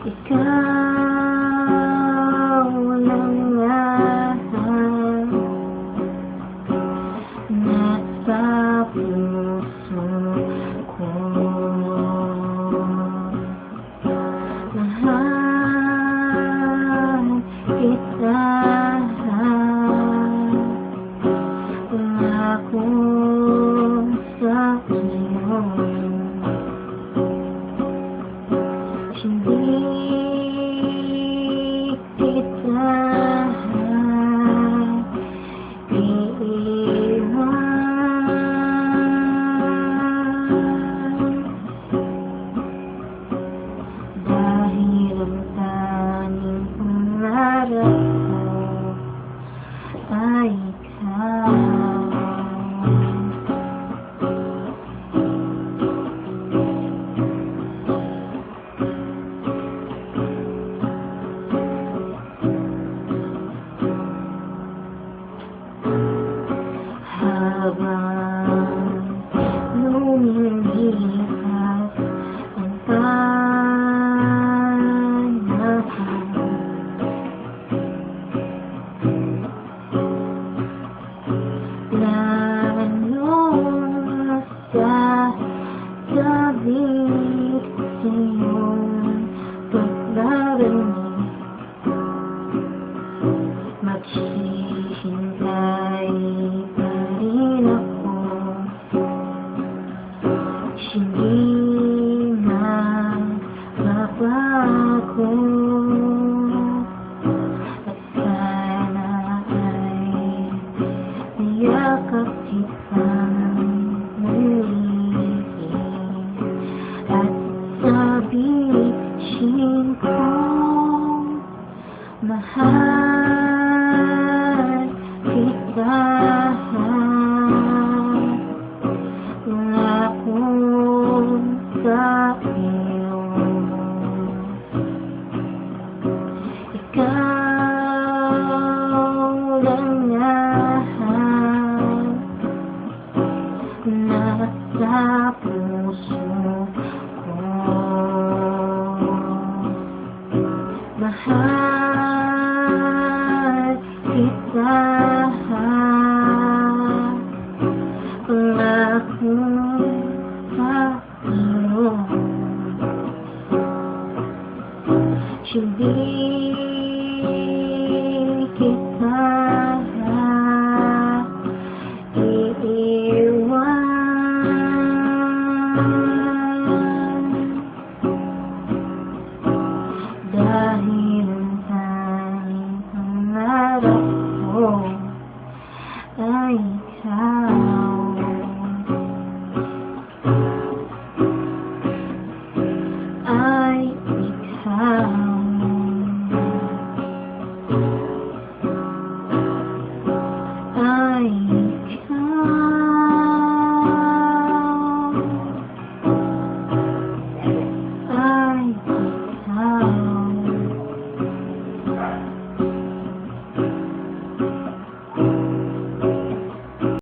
Ikaw lang lahat nasa puso ko. Mahal kita, pangako sa iyo. Hindi kita iiwan, dahil ang tanging pangarap ko ay ikaw. Habang lumilipas ang panahon, lalo sa sabik sa iyong paglaranig, maghihintay pa rin ako. Hindi magbabago, at sana ay mayakap kitang muli at sabihin ko, mahal kita. Pangako sa iyo. Ikaw lang lahat nasa puso ko. Mahal kita, pangako sa iyo. Hindi